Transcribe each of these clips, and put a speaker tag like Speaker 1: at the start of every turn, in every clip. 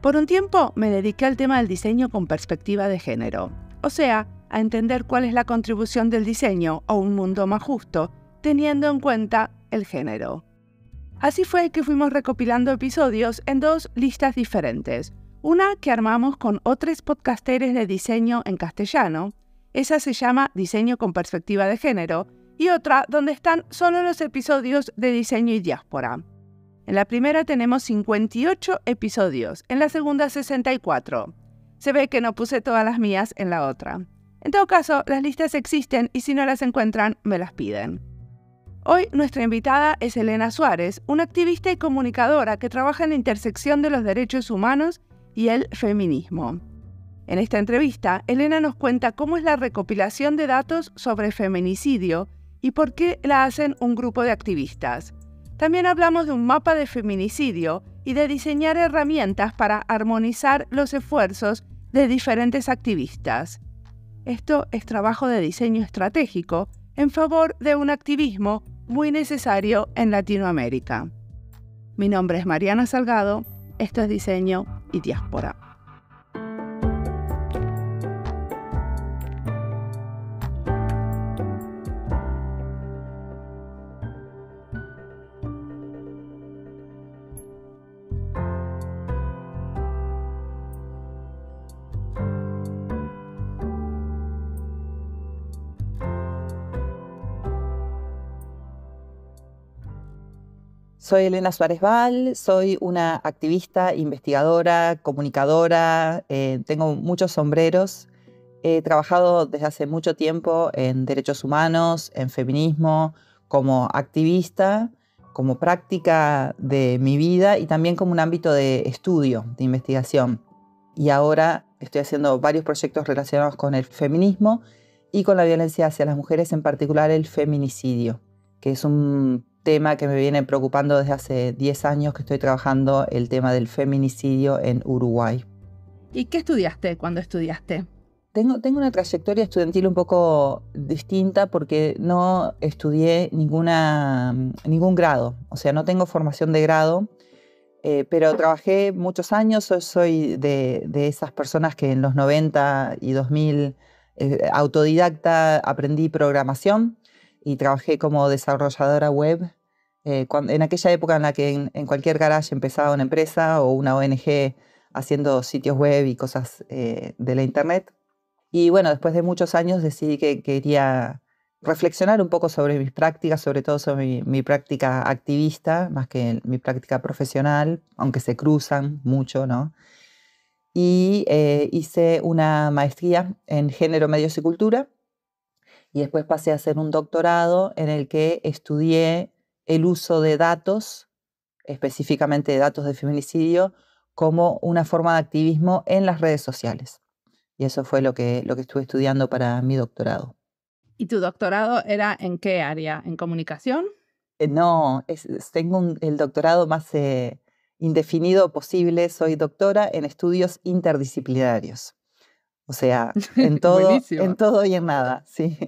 Speaker 1: Por un tiempo me dediqué al tema del diseño con perspectiva de género, o sea, a entender cuál es la contribución del diseño a un mundo más justo, teniendo en cuenta el género. Así fue que fuimos recopilando episodios en 2 listas diferentes. Una que armamos con otros podcasteres de diseño en castellano, esa se llama Diseño con perspectiva de género, y otra donde están solo los episodios de diseño y diáspora. En la primera tenemos 58 episodios, en la segunda 64. Se ve que no puse todas las mías en la otra. En todo caso, las listas existen y si no las encuentran, me las piden. Hoy nuestra invitada es Elena Suárez, una activista y comunicadora que trabaja en la intersección de los derechos humanos y el feminismo. En esta entrevista, Elena nos cuenta cómo es la recopilación de datos sobre feminicidio y por qué la hacen un grupo de activistas. También hablamos de un mapa de feminicidio y de diseñar herramientas para armonizar los esfuerzos de diferentes activistas. Esto es trabajo de diseño estratégico en favor de un activismo muy necesario en Latinoamérica. Mi nombre es Mariana Salgado, esto es Diseño y Diáspora.
Speaker 2: Soy Elena Suárez Val, soy una activista, investigadora, comunicadora, tengo muchos sombreros. He trabajado desde hace mucho tiempo en derechos humanos, en feminismo, como activista, como práctica de mi vida y también como un ámbito de estudio, de investigación. Y ahora estoy haciendo varios proyectos relacionados con el feminismo y con la violencia hacia las mujeres, en particular el feminicidio, que es un tema que me viene preocupando desde hace 10 años que estoy trabajando el tema del feminicidio en Uruguay.
Speaker 1: ¿Y qué estudiaste cuando estudiaste?
Speaker 2: Tengo una trayectoria estudiantil un poco distinta porque no estudié ningún grado, o sea, no tengo formación de grado, pero trabajé muchos años, soy de esas personas que en los 90 y 2000 autodidacta aprendí programación y trabajé como desarrolladora web. En aquella época en la que en cualquier garage empezaba una empresa o una ONG haciendo sitios web y cosas de la internet. Y bueno, después de muchos años decidí que quería reflexionar un poco sobre mis prácticas, sobre todo sobre mi práctica activista, más que mi práctica profesional, aunque se cruzan mucho, ¿no? Y hice una maestría en género, medios y cultura. Y después pasé a hacer un doctorado en el que estudié el uso de datos, específicamente de datos de feminicidio, como una forma de activismo en las redes sociales. Y eso fue lo que estuve estudiando para mi doctorado.
Speaker 1: ¿Y tu doctorado era en qué área? ¿En comunicación?
Speaker 2: No, tengo el doctorado más indefinido posible. Soy doctora en estudios interdisciplinarios. O sea, en todo y en nada, sí.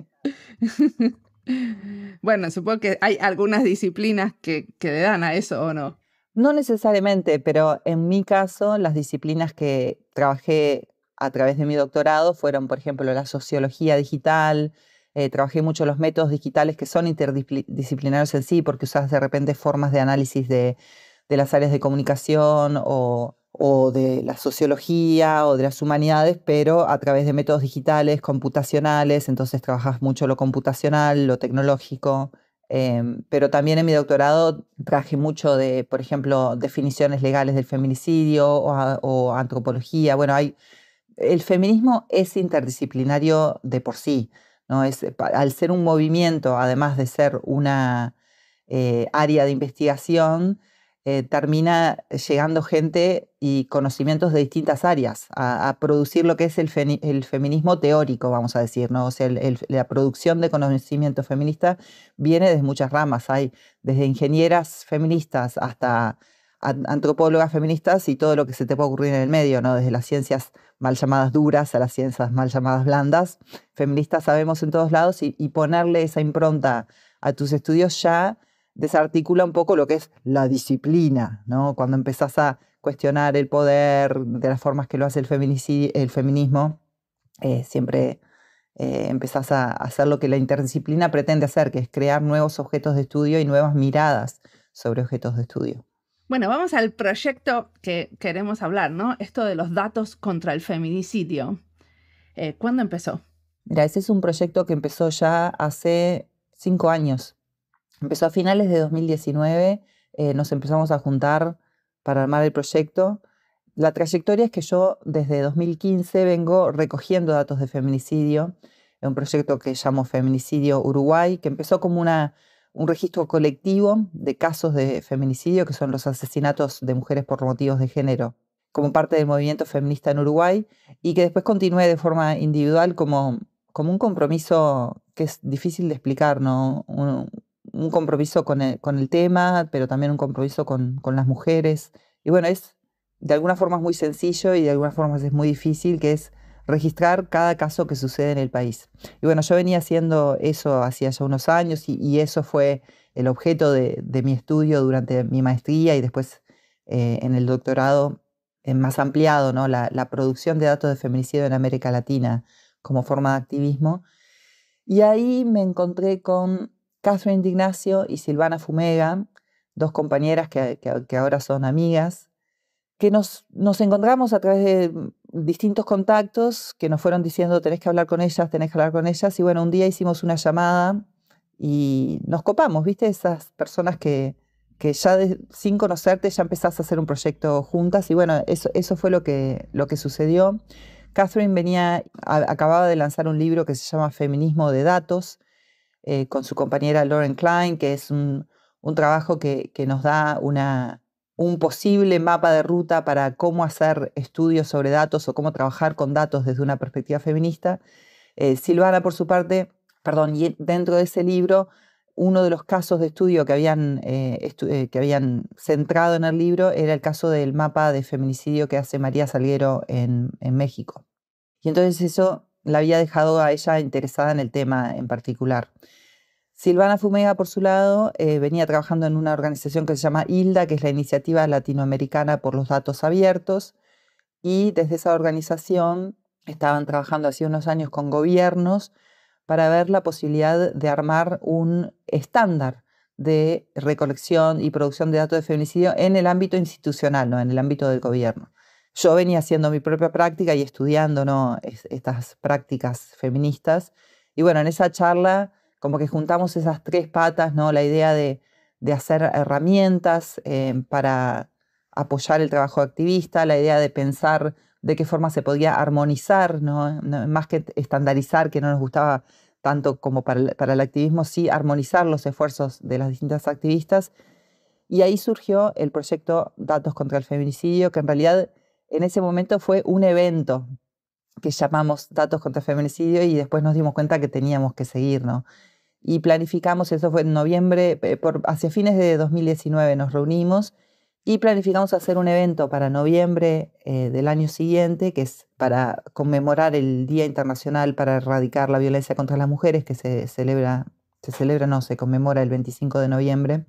Speaker 1: Bueno, supongo que hay algunas disciplinas que le dan a eso, ¿o no?
Speaker 2: No necesariamente, pero en mi caso, las disciplinas que trabajé a través de mi doctorado fueron, por ejemplo, la sociología digital. Trabajé mucho los métodos digitales que son interdisciplinarios en sí, porque usas de repente formas de análisis de las áreas de comunicación o de la sociología o de las humanidades, pero a través de métodos digitales, computacionales. Entonces trabajas mucho lo computacional, lo tecnológico. Pero también en mi doctorado traje mucho de, por ejemplo, definiciones legales del feminicidio o antropología. Bueno, el feminismo es interdisciplinario de por sí, ¿no? Al ser un movimiento, además de ser una área de investigación, termina llegando gente y conocimientos de distintas áreas a producir lo que es el feminismo teórico, vamos a decir, ¿no? O sea, la producción de conocimiento feminista viene desde muchas ramas. Hay desde ingenieras feministas hasta antropólogas feministas y todo lo que se te puede ocurrir en el medio, ¿no? Desde las ciencias mal llamadas duras a las ciencias mal llamadas blandas. Feministas sabemos en todos lados y ponerle esa impronta a tus estudios ya desarticula un poco lo que es la disciplina, ¿no? Cuando empezás a cuestionar el poder de las formas que lo hace el feminismo, siempre empezás a hacer lo que la interdisciplina pretende hacer, que es crear nuevos objetos de estudio y nuevas miradas sobre objetos de estudio.
Speaker 1: Bueno, vamos al proyecto que queremos hablar, ¿no? Esto de los datos contra el feminicidio. ¿Cuándo empezó?
Speaker 2: Mira, ese es un proyecto que empezó ya hace 5 años. Empezó a finales de 2019, nos empezamos a juntar para armar el proyecto. La trayectoria es que yo desde 2015 vengo recogiendo datos de feminicidio, en un proyecto que llamo Feminicidio Uruguay, que empezó como un registro colectivo de casos de feminicidio, que son los asesinatos de mujeres por motivos de género, como parte del movimiento feminista en Uruguay, y que después continué de forma individual como un compromiso que es difícil de explicar, ¿no? Un compromiso con el tema, pero también un compromiso con las mujeres. Y bueno, de alguna forma es muy sencillo y de alguna forma es muy difícil, que es registrar cada caso que sucede en el país. Y bueno, yo venía haciendo eso hacía ya unos años y eso fue el objeto de mi estudio durante mi maestría y después en el doctorado más ampliado, ¿no? La producción de datos de feminicidio en América Latina como forma de activismo. Y ahí me encontré con Catherine D'Ignacio y Silvana Fumega, dos compañeras que ahora son amigas, que nos encontramos a través de distintos contactos que nos fueron diciendo tenés que hablar con ellas, y bueno, un día hicimos una llamada y nos copamos, ¿viste? Esas personas que ya sin conocerte ya empezás a hacer un proyecto juntas y bueno, eso fue lo que sucedió. Catherine acababa de lanzar un libro que se llama Feminismo de Datos, con su compañera Lauren Klein, que es un trabajo que nos da un posible mapa de ruta para cómo hacer estudios sobre datos o cómo trabajar con datos desde una perspectiva feminista. Silvana, por su parte, y dentro de ese libro, uno de los casos de estudio que habían centrado en el libro era el caso del mapa de feminicidio que hace María Salguero en México. Y entonces eso la había dejado a ella interesada en el tema en particular. Silvana Fumega, por su lado, venía trabajando en una organización que se llama ILDA, que es la Iniciativa Latinoamericana por los Datos Abiertos, y desde esa organización estaban trabajando hace unos años con gobiernos para ver la posibilidad de armar un estándar de recolección y producción de datos de feminicidio en el ámbito institucional, ¿no? En el ámbito del gobierno. Yo venía haciendo mi propia práctica y estudiando, ¿no? Estas prácticas feministas, y bueno, en esa charla como que juntamos esas 3 patas, ¿no? La idea de hacer herramientas para apoyar el trabajo activista, la idea de pensar de qué forma se podía armonizar, ¿no? Más que estandarizar, que no nos gustaba tanto como para el activismo, sí armonizar los esfuerzos de las distintas activistas. Y ahí surgió el proyecto Datos contra el Feminicidio, que en realidad en ese momento fue un evento que llamamos Datos contra el Feminicidio y después nos dimos cuenta que teníamos que seguir, ¿no? Y planificamos, eso fue en noviembre, hacia fines de 2019 nos reunimos y planificamos hacer un evento para noviembre del año siguiente, que es para conmemorar el Día Internacional para Erradicar la Violencia contra las Mujeres, que se conmemora el 25 de noviembre.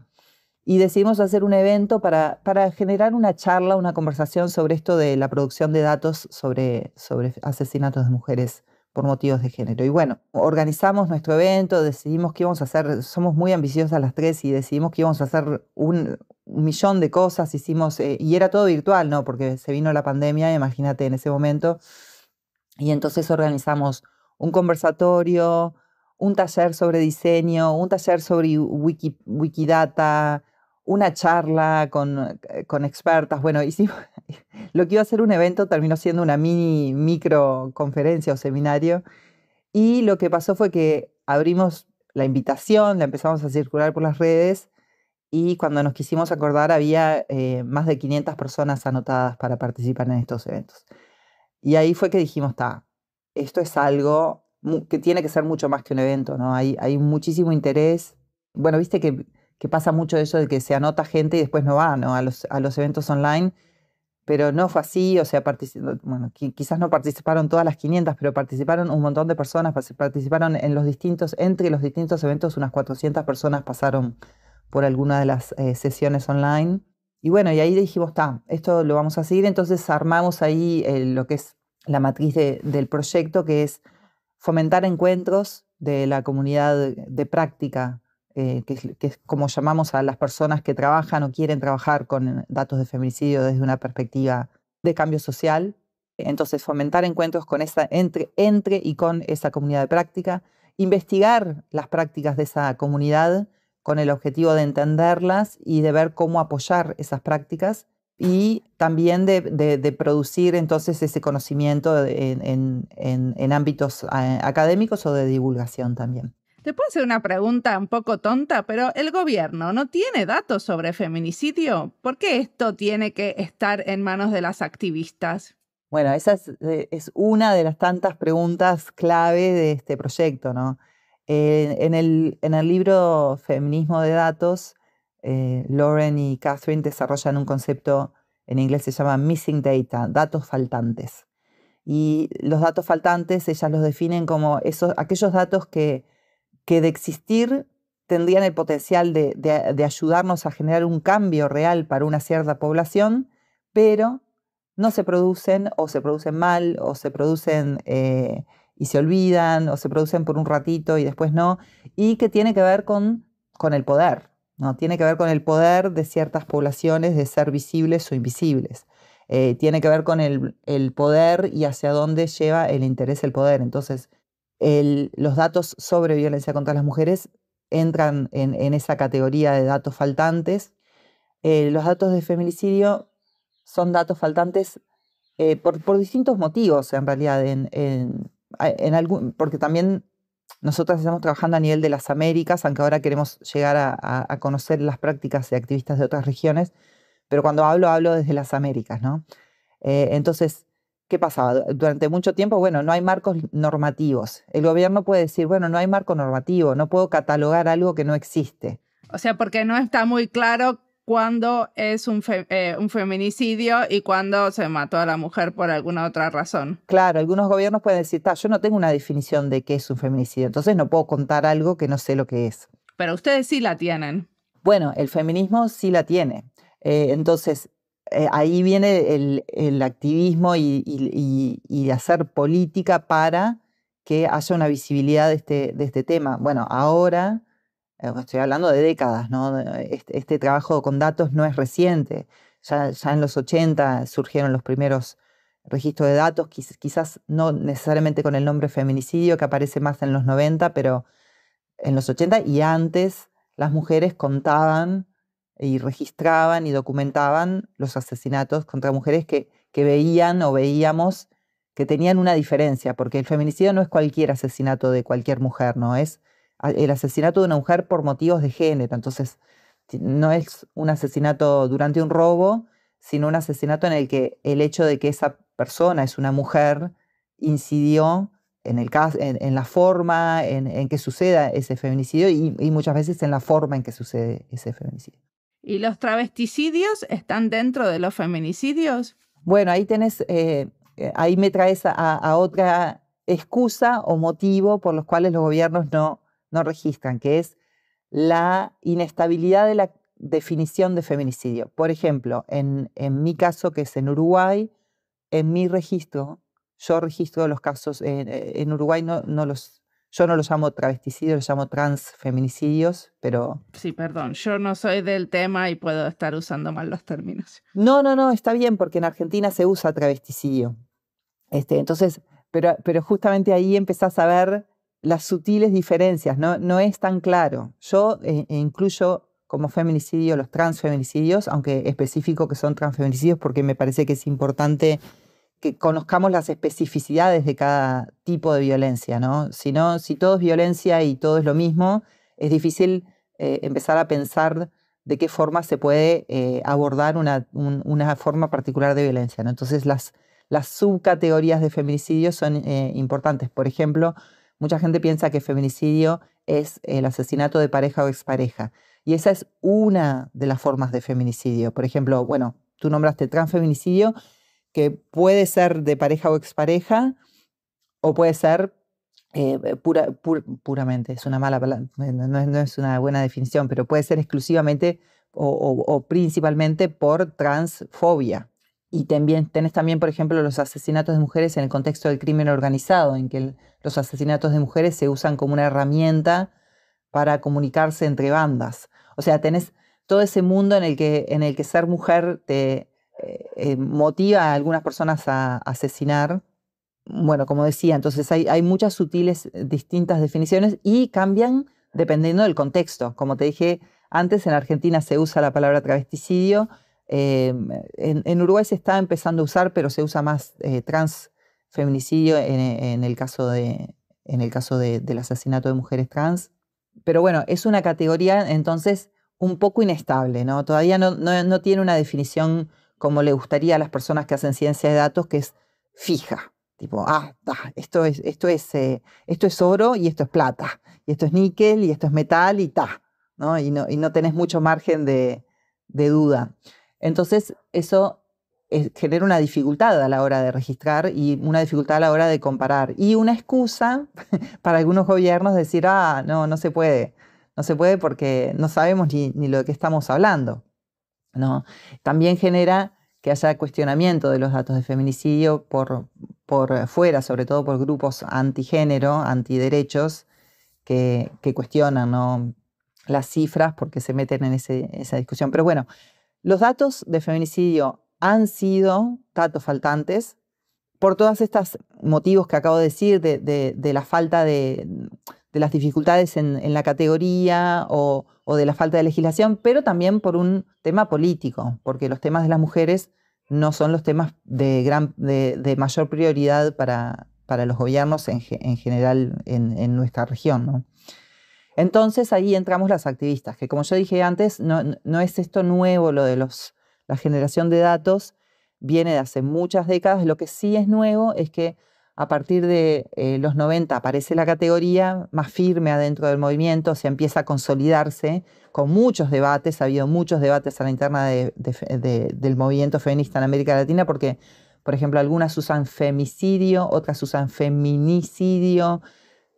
Speaker 2: Y decidimos hacer un evento para generar una charla, una conversación sobre esto de la producción de datos sobre asesinatos de mujeres por motivos de género. Y bueno, organizamos nuestro evento, decidimos que íbamos a hacer, somos muy ambiciosas las 3 y decidimos que íbamos a hacer un millón de cosas, y era todo virtual, ¿no? Porque se vino la pandemia, imagínate en ese momento, y entonces organizamos un conversatorio, un taller sobre diseño, un taller sobre Wikidata, una charla con expertas. Bueno, lo que iba a ser un evento terminó siendo una micro conferencia o seminario. Y lo que pasó fue que abrimos la invitación, la empezamos a circular por las redes y cuando nos quisimos acordar había más de 500 personas anotadas para participar en estos eventos. Y ahí fue que dijimos, esto es algo que tiene que ser mucho más que un evento, ¿no? Hay muchísimo interés. Bueno, viste que pasa mucho eso de que se anota gente y después no va, ¿no? a los eventos online, pero no fue así, o sea, quizás no participaron todas las 500, pero participaron un montón de personas, participaron entre los distintos eventos, unas 400 personas pasaron por alguna de las sesiones online. Y bueno, y ahí dijimos, está, esto lo vamos a seguir. Entonces armamos ahí lo que es la matriz del proyecto, que es fomentar encuentros de la comunidad de práctica, que es como llamamos a las personas que trabajan o quieren trabajar con datos de feminicidio desde una perspectiva de cambio social. Entonces, fomentar encuentros con entre y con esa comunidad de práctica, investigar las prácticas de esa comunidad con el objetivo de entenderlas y de ver cómo apoyar esas prácticas y también de producir entonces ese conocimiento en ámbitos académicos o de divulgación también.
Speaker 1: Te puedo hacer una pregunta un poco tonta, pero ¿el gobierno no tiene datos sobre feminicidio? ¿Por qué esto tiene que estar en manos de las activistas?
Speaker 2: Bueno, esa es una de las tantas preguntas clave de este proyecto, ¿no? En el libro Feminismo de Datos, Lauren y Catherine desarrollan un concepto, en inglés se llama missing data, datos faltantes. Y los datos faltantes, ellas los definen como aquellos datos que de existir tendrían el potencial de ayudarnos a generar un cambio real para una cierta población, pero no se producen o se producen mal o se producen y se olvidan o se producen por un ratito y después no, y que tiene que ver con el poder, ¿no? Tiene que ver con el poder de ciertas poblaciones de ser visibles o invisibles. Tiene que ver con el poder y hacia dónde lleva el interés el poder. Entonces, los datos sobre violencia contra las mujeres entran en esa categoría de datos faltantes. Los datos de feminicidio son datos faltantes por distintos motivos, en realidad, porque también nosotras estamos trabajando a nivel de las Américas, aunque ahora queremos llegar a conocer las prácticas de activistas de otras regiones, pero cuando hablo desde las Américas, ¿no? Entonces, ¿qué pasaba? Durante mucho tiempo, bueno, no hay marcos normativos. El gobierno puede decir, bueno, no hay marco normativo, no puedo catalogar algo que no existe.
Speaker 1: O sea, porque no está muy claro cuándo es un feminicidio y cuándo se mató a la mujer por alguna otra razón.
Speaker 2: Claro, algunos gobiernos pueden decir, yo no tengo una definición de qué es un feminicidio, entonces no puedo contar algo que no sé lo que es.
Speaker 1: Pero ustedes sí la tienen.
Speaker 2: Bueno, el feminismo sí la tiene. Entonces, ahí viene el activismo y hacer política para que haya una visibilidad de este tema. Bueno, ahora, estoy hablando de décadas, ¿no? Este trabajo con datos no es reciente. Ya en los 80 surgieron los primeros registros de datos, quizás no necesariamente con el nombre feminicidio, que aparece más en los 90, pero en los 80 y antes las mujeres contaban y registraban y documentaban los asesinatos contra mujeres que veían o veíamos que tenían una diferencia, porque el feminicidio no es cualquier asesinato de cualquier mujer, ¿no? Es el asesinato de una mujer por motivos de género. Entonces, no es un asesinato durante un robo, sino un asesinato en el que el hecho de que esa persona es una mujer incidió en la forma en que suceda ese feminicidio y muchas veces en la forma en que sucede ese feminicidio.
Speaker 1: ¿Y los travesticidios están dentro de los feminicidios?
Speaker 2: Bueno, ahí me traes a otra excusa o motivo por los cuales los gobiernos no registran, que es la inestabilidad de la definición de feminicidio. Por ejemplo, en mi caso, que es en Uruguay, en mi registro, yo registro los casos, en Uruguay yo no los llamo travesticidios, los llamo transfeminicidios, pero...
Speaker 1: Sí, perdón, yo no soy del tema y puedo estar usando mal los términos.
Speaker 2: No, está bien, porque en Argentina se usa travesticidio. Entonces, pero justamente ahí empezás a ver las sutiles diferencias, no es tan claro. Yo incluyo como feminicidio los transfeminicidios, aunque específico que son transfeminicidios, porque me parece que es importante que conozcamos las especificidades de cada tipo de violencia, ¿no? Si todo es violencia y todo es lo mismo, es difícil empezar a pensar de qué forma se puede abordar una forma particular de violencia, ¿no? Entonces, las subcategorías de feminicidio son importantes. Por ejemplo, mucha gente piensa que feminicidio es el asesinato de pareja o expareja, y esa es una de las formas de feminicidio. Por ejemplo, bueno, tú nombraste transfeminicidio, que puede ser de pareja o expareja, o puede ser puramente, es una mala palabra, no es una buena definición, pero puede ser exclusivamente o principalmente por transfobia. Y también tenés también, por ejemplo, los asesinatos de mujeres en el contexto del crimen organizado, en que los asesinatos de mujeres se usan como una herramienta para comunicarse entre bandas. O sea, tenés todo ese mundo en el que ser mujer te motiva a algunas personas a asesinar. Bueno, como decía, entonces hay muchas sutiles, distintas definiciones y cambian dependiendo del contexto. Como te dije antes, en Argentina se usa la palabra travesticidio. En Uruguay se está empezando a usar, pero se usa más transfeminicidio en el caso del asesinato de mujeres trans. Pero bueno, es una categoría entonces un poco inestable, ¿no? Todavía no tiene una definición como le gustaría a las personas que hacen ciencia de datos, que es fija. Tipo, esto es oro y esto es plata, y esto es níquel y esto es metal y ¿no? Y no tenés mucho margen de duda. Entonces, eso genera una dificultad a la hora de registrar y una dificultad a la hora de comparar. Y una excusa para algunos gobiernos decir, no se puede. No se puede porque no sabemos ni lo de qué estamos hablando, ¿no? También genera que haya cuestionamiento de los datos de feminicidio por fuera, sobre todo por grupos antigénero, antiderechos, que cuestionan, ¿no?, las cifras porque se meten en esa discusión. Pero bueno, los datos de feminicidio han sido datos faltantes por todos estos motivos que acabo de decir, de la falta de las dificultades en la categoría o de la falta de legislación, pero también por un tema político, porque los temas de las mujeres no son los temas de mayor prioridad para los gobiernos en general en nuestra región, ¿no? Entonces ahí entramos las activistas, que como yo dije antes, no es esto nuevo, lo de la generación de datos, viene de hace muchas décadas. Lo que sí es nuevo es que a partir de los 90 aparece la categoría más firme adentro del movimiento, se empieza a consolidarse con muchos debates, ha habido muchos debates a la interna del movimiento feminista en América Latina, porque, por ejemplo, algunas usan femicidio, otras usan feminicidio.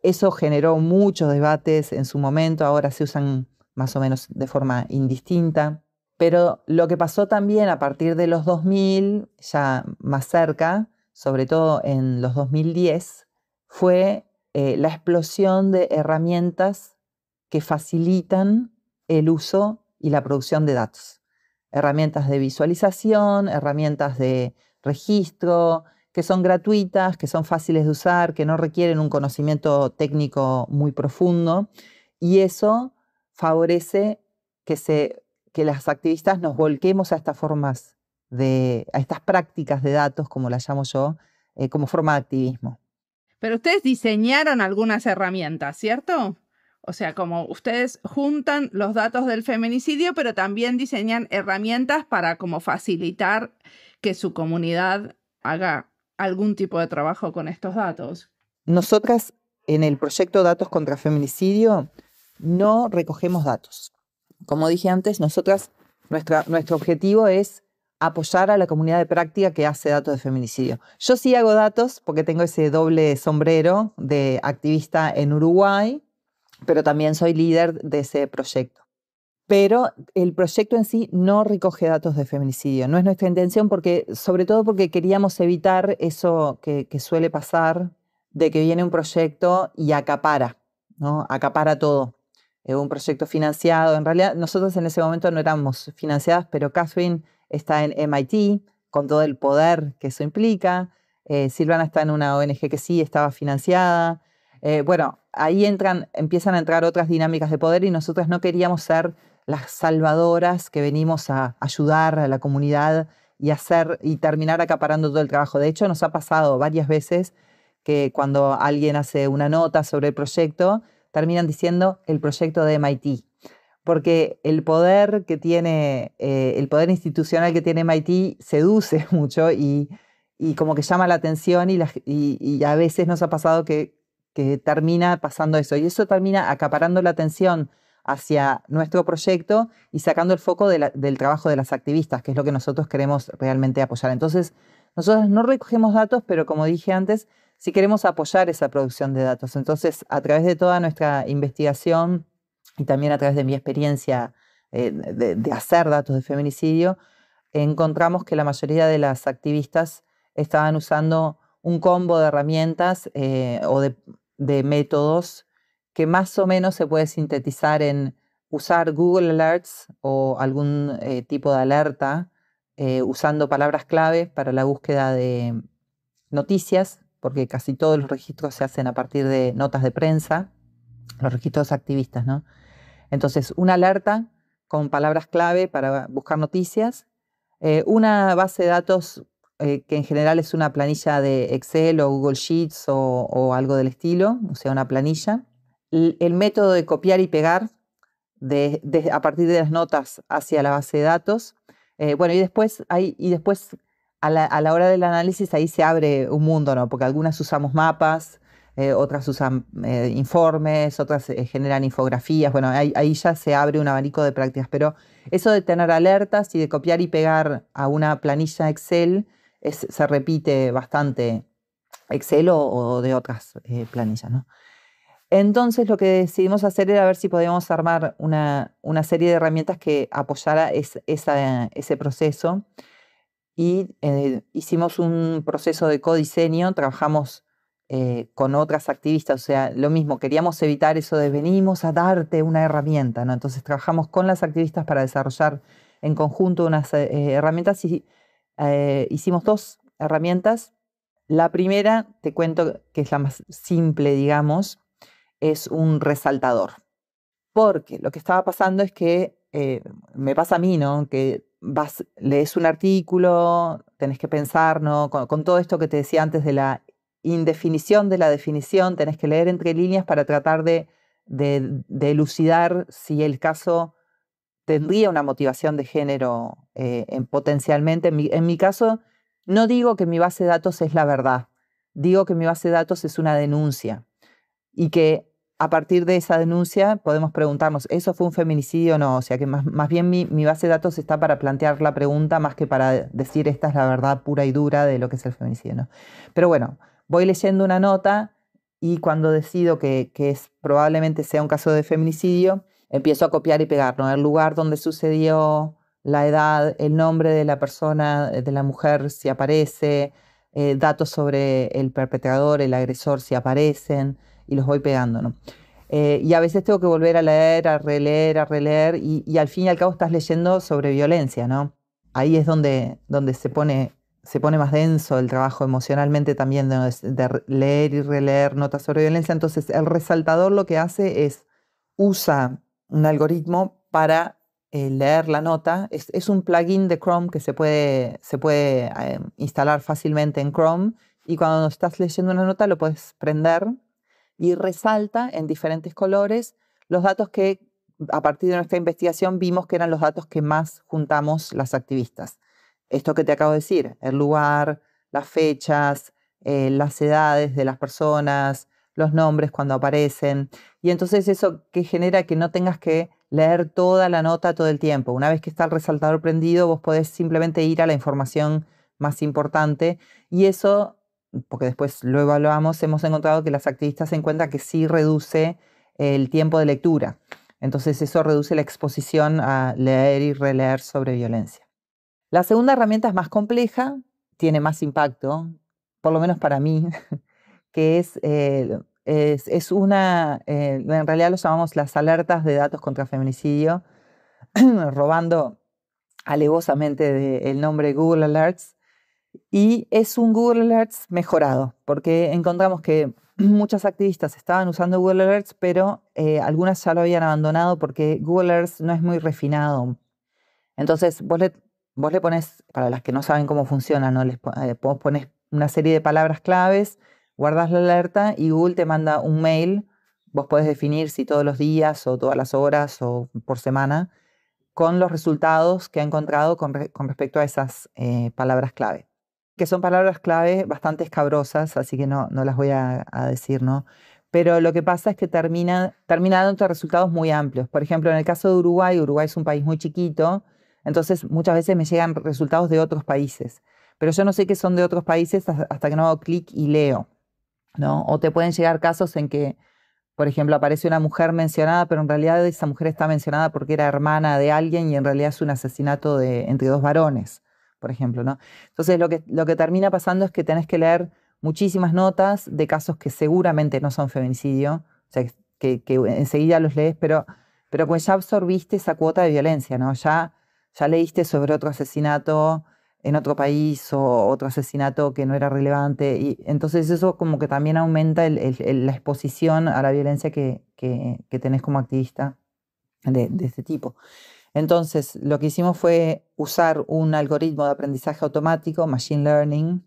Speaker 2: Eso generó muchos debates en su momento, ahora se usan más o menos de forma indistinta. Pero lo que pasó también a partir de los 2000, ya más cerca, sobre todo en los 2010, fue la explosión de herramientas que facilitan el uso y la producción de datos. Herramientas de visualización, herramientas de registro, que son gratuitas, que son fáciles de usar, que no requieren un conocimiento técnico muy profundo, y eso favorece que las activistas nos volquemos a estas formas a estas prácticas de datos, como las llamo yo, como forma de activismo.
Speaker 1: Pero ustedes diseñaron algunas herramientas, ¿cierto? O sea, como ustedes juntan los datos del feminicidio, pero también diseñan herramientas para como facilitar que su comunidad haga algún tipo de trabajo con estos datos.
Speaker 2: Nosotras, en el proyecto Datos contra Feminicidio, no recogemos datos. Como dije antes, nuestro objetivo es apoyar a la comunidad de práctica que hace datos de feminicidio. Yo sí hago datos porque tengo ese doble sombrero de activista en Uruguay, pero también soy líder de ese proyecto. Pero el proyecto en sí no recoge datos de feminicidio. No es nuestra intención, sobre todo porque queríamos evitar eso que suele pasar, de que viene un proyecto y acapara, ¿no? Acapara todo. Un proyecto financiado. En realidad, nosotros en ese momento no éramos financiadas, pero Catherine está en MIT, con todo el poder que eso implica. Silvana está en una ONG que sí estaba financiada. Bueno, ahí empiezan a entrar otras dinámicas de poder y nosotros no queríamos ser las salvadoras que venimos a ayudar a la comunidad y terminar acaparando todo el trabajo. De hecho, nos ha pasado varias veces que cuando alguien hace una nota sobre el proyecto, terminan diciendo el proyecto de MIT, porque el poder institucional que tiene MIT seduce mucho y como que llama la atención y a veces nos ha pasado que termina pasando eso, y eso termina acaparando la atención hacia nuestro proyecto y sacando el foco del trabajo de las activistas, que es lo que nosotros queremos realmente apoyar. Entonces, nosotros no recogemos datos, pero como dije antes, sí queremos apoyar esa producción de datos. Entonces, a través de toda nuestra investigación y también a través de mi experiencia de hacer datos de feminicidio, encontramos que la mayoría de las activistas estaban usando un combo de herramientas o de métodos que más o menos se puede sintetizar en usar Google Alerts o algún tipo de alerta usando palabras clave para la búsqueda de noticias, porque casi todos los registros se hacen a partir de notas de prensa, los registros activistas, ¿no? Entonces, una alerta con palabras clave para buscar noticias, una base de datos que en general es una planilla de Excel o Google Sheets o algo del estilo, o sea, una planilla. El método de copiar y pegar a partir de las notas hacia la base de datos. Bueno, y después a la hora del análisis ahí se abre un mundo, ¿no? Porque algunas usamos mapas, otras usan informes, otras generan infografías. Bueno, ahí ya se abre un abanico de prácticas. Pero eso de tener alertas y de copiar y pegar a una planilla Excel se repite bastante Excel o de otras planillas, ¿no? Entonces lo que decidimos hacer era ver si podíamos armar una serie de herramientas que apoyara ese proceso y hicimos un proceso de codiseño, trabajamos con otras activistas, o sea, lo mismo, queríamos evitar eso de venimos a darte una herramienta, ¿no? Entonces trabajamos con las activistas para desarrollar en conjunto unas herramientas y hicimos 2 herramientas. La primera, te cuento que es la más simple, digamos, es un resaltador. Porque lo que estaba pasando es que me pasa a mí, ¿no? Que lees un artículo, tenés que pensar, ¿no? Con todo esto que te decía antes de la indefinición de la definición, tenés que leer entre líneas para tratar de elucidar si el caso tendría una motivación de género potencialmente. En mi caso, no digo que mi base de datos es la verdad, digo que mi base de datos es una denuncia y que a partir de esa denuncia podemos preguntarnos, ¿eso fue un feminicidio o no? O sea que más bien mi base de datos está para plantear la pregunta más que para decir esta es la verdad pura y dura de lo que es el feminicidio, ¿no? Pero bueno, voy leyendo una nota y cuando decido que probablemente sea un caso de feminicidio, empiezo a copiar y pegar, ¿no? El lugar donde sucedió, la edad, el nombre de la persona, de la mujer, si aparece, datos sobre el perpetrador, el agresor, si aparecen, y los voy pegando, ¿no? Y a veces tengo que volver a leer, a releer, y al fin y al cabo estás leyendo sobre violencia, ¿no? Ahí es donde se pone más denso el trabajo emocionalmente también, de leer y releer notas sobre violencia. Entonces el resaltador lo que hace es usa un algoritmo para leer la nota. Es un plugin de Chrome que se puede instalar fácilmente en Chrome, y cuando estás leyendo una nota lo puedes prender y resalta en diferentes colores los datos que a partir de nuestra investigación vimos que eran los datos que más juntamos las activistas. Esto que te acabo de decir, el lugar, las fechas, las edades de las personas, los nombres cuando aparecen. Y entonces eso que genera que no tengas que leer toda la nota todo el tiempo. Una vez que está el resaltador prendido, vos podés simplemente ir a la información más importante, y eso, porque después lo evaluamos, hemos encontrado que las activistas se encuentran que sí reduce el tiempo de lectura. Entonces eso reduce la exposición a leer y releer sobre violencia. La segunda herramienta es más compleja, tiene más impacto, por lo menos para mí, que es una, en realidad lo llamamos las alertas de datos contra feminicidio, robando alevosamente el nombre Google Alerts. Y es un Google Alerts mejorado, porque encontramos que muchas activistas estaban usando Google Alerts, pero algunas ya lo habían abandonado porque Google Alerts no es muy refinado. Entonces vos le pones, para las que no saben cómo funciona, ¿no? Vos pones una serie de palabras claves, guardas la alerta y Google te manda un mail. Vos podés definir si todos los días o todas las horas o por semana, con los resultados que ha encontrado con respecto a esas palabras clave, que son palabras clave bastante escabrosas, así que no las voy a decir, ¿no? Pero lo que pasa es que termina dando resultados muy amplios. Por ejemplo, en el caso de Uruguay es un país muy chiquito, entonces muchas veces me llegan resultados de otros países, pero yo no sé qué son de otros países hasta que no hago clic y leo, ¿no? O te pueden llegar casos en que Por ejemplo, aparece una mujer mencionada, pero en realidad esa mujer está mencionada porque era hermana de alguien y en realidad es un asesinato entre dos varones, por ejemplo, ¿no? Entonces lo que termina pasando es que tenés que leer muchísimas notas de casos que seguramente no son feminicidio, o sea, que enseguida los lees, pero pues ya absorbiste esa cuota de violencia, ¿no? Ya leíste sobre otro asesinato en otro país o otro asesinato que no era relevante. Y entonces eso como que también aumenta la exposición a la violencia que tenés como activista de este tipo. Entonces lo que hicimos fue usar un algoritmo de aprendizaje automático, Machine Learning.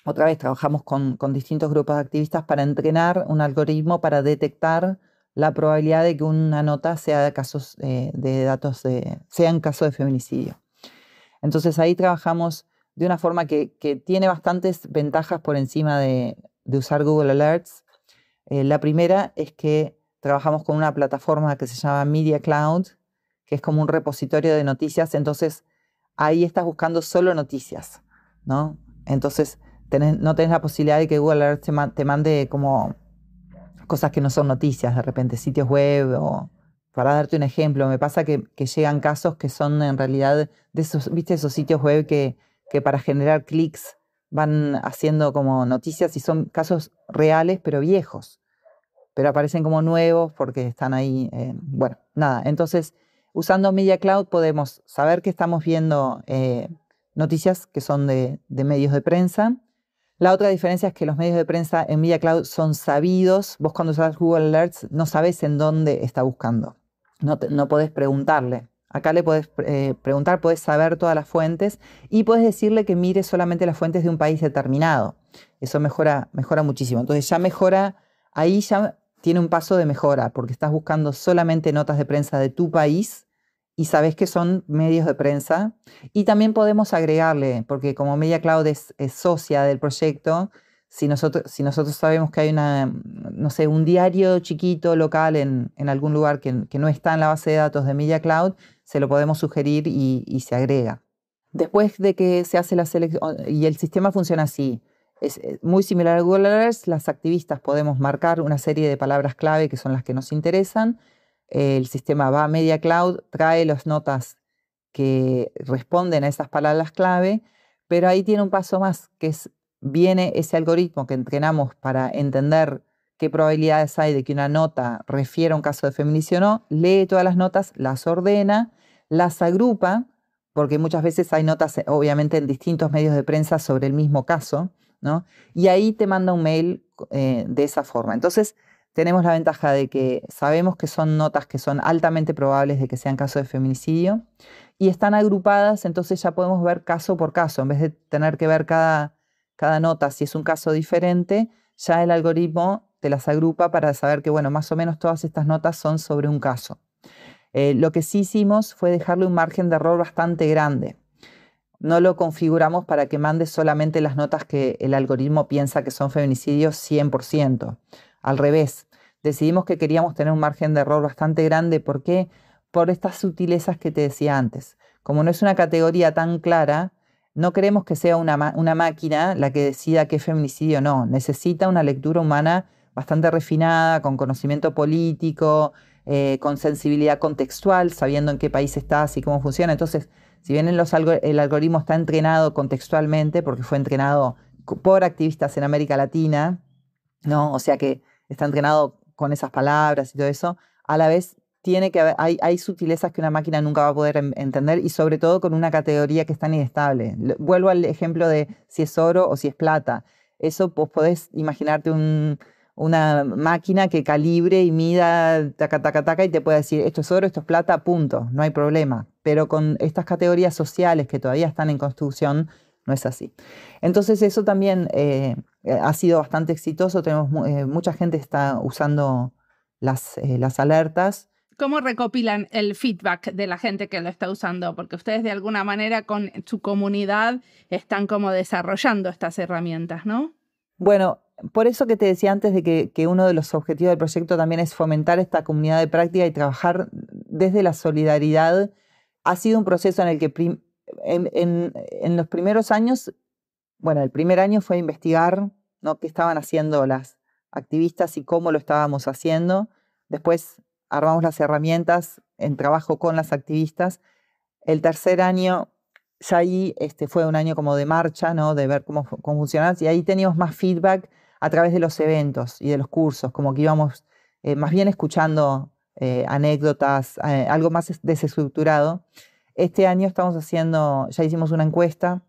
Speaker 2: Otra vez trabajamos con distintos grupos de activistas para entrenar un algoritmo para detectar la probabilidad de que una nota sea de casos de datos sea en caso de feminicidio. Entonces ahí trabajamos de una forma que tiene bastantes ventajas por encima de usar Google Alerts. La primera es que trabajamos con una plataforma que se llama Media Cloud, que es como un repositorio de noticias. Entonces ahí estás buscando solo noticias, ¿no? Entonces no tenés la posibilidad de que Google Alerts te mande como cosas que no son noticias, de repente sitios web o... Para darte un ejemplo, me pasa que llegan casos que son en realidad de esos, ¿viste? Esos sitios web que para generar clics van haciendo como noticias y son casos reales pero viejos, pero aparecen como nuevos porque están ahí. Bueno, nada, entonces usando Media Cloud podemos saber que estamos viendo noticias que son de medios de prensa. La otra diferencia es que los medios de prensa en Media Cloud son sabidos. Vos cuando usas Google Alerts no sabés en dónde está buscando. No podés preguntarle. Acá le podés preguntar, podés saber todas las fuentes y podés decirle que mire solamente las fuentes de un país determinado. Eso mejora muchísimo. Entonces ya mejora, ahí ya tiene un paso de mejora porque estás buscando solamente notas de prensa de tu país y sabés que son medios de prensa. Y también podemos agregarle, porque como Media Cloud es socia del proyecto, si nosotros sabemos que hay no sé, un diario chiquito local en algún lugar que no está en la base de datos de Media Cloud, se lo podemos sugerir y se agrega. Después de que se hace la selección, y el sistema funciona así, es muy similar a Google Alerts, las activistas podemos marcar una serie de palabras clave que son las que nos interesan, el sistema va a Media Cloud, trae las notas que responden a esas palabras clave, pero ahí tiene un paso más, que viene ese algoritmo que entrenamos para entender qué probabilidades hay de que una nota refiera a un caso de feminicidio o no, lee todas las notas, las ordena, las agrupa, porque muchas veces hay notas, obviamente, en distintos medios de prensa sobre el mismo caso, ¿no? Y ahí te manda un mail de esa forma. Entonces, tenemos la ventaja de que sabemos que son notas que son altamente probables de que sean casos de feminicidio y están agrupadas, entonces ya podemos ver caso por caso. En vez de tener que ver cada nota si es un caso diferente, ya el algoritmo te las agrupa para saber que, bueno, más o menos todas estas notas son sobre un caso. Lo que sí hicimos fue dejarle un margen de error bastante grande. No lo configuramos para que mande solamente las notas que el algoritmo piensa que son feminicidios 100%. Al revés, decidimos que queríamos tener un margen de error bastante grande. ¿Por qué? Por estas sutilezas que te decía antes. Como no es una categoría tan clara, no queremos que sea una máquina la que decida qué es feminicidio o no. Necesita una lectura humana bastante refinada, con conocimiento político, con sensibilidad contextual, sabiendo en qué país estás y cómo funciona. Entonces, si bien el algoritmo está entrenado contextualmente, porque fue entrenado por activistas en América Latina, ¿no? O sea que está entrenado con esas palabras y todo eso, a la vez tiene que haber, hay sutilezas que una máquina nunca va a poder entender y sobre todo con una categoría que es tan inestable. Vuelvo al ejemplo de si es oro o si es plata. Eso vos podés imaginarte una máquina que calibre y mida taca, taca, taca y te puede decir esto es oro, esto es plata, punto, no hay problema. Pero con estas categorías sociales que todavía están en construcción, no es así. Entonces eso también ha sido bastante exitoso. Tenemos mucha gente está usando las alertas.
Speaker 1: ¿Cómo recopilan el feedback de la gente que lo está usando? Porque ustedes de alguna manera con su comunidad están como desarrollando estas herramientas, ¿no?
Speaker 2: Bueno, por eso que te decía antes de que uno de los objetivos del proyecto también es fomentar esta comunidad de práctica y trabajar desde la solidaridad. Ha sido un proceso en el que en los primeros años, bueno, el primer año fue investigar, ¿no?, qué estaban haciendo las activistas y cómo lo estábamos haciendo. Después armamos las herramientas en trabajo con las activistas. El tercer año, ya ahí fue un año como de marcha, ¿no? De ver cómo funcionaba, y ahí teníamos más feedback a través de los eventos y de los cursos, como que íbamos más bien escuchando anécdotas, algo más desestructurado. Este año ya hicimos una encuesta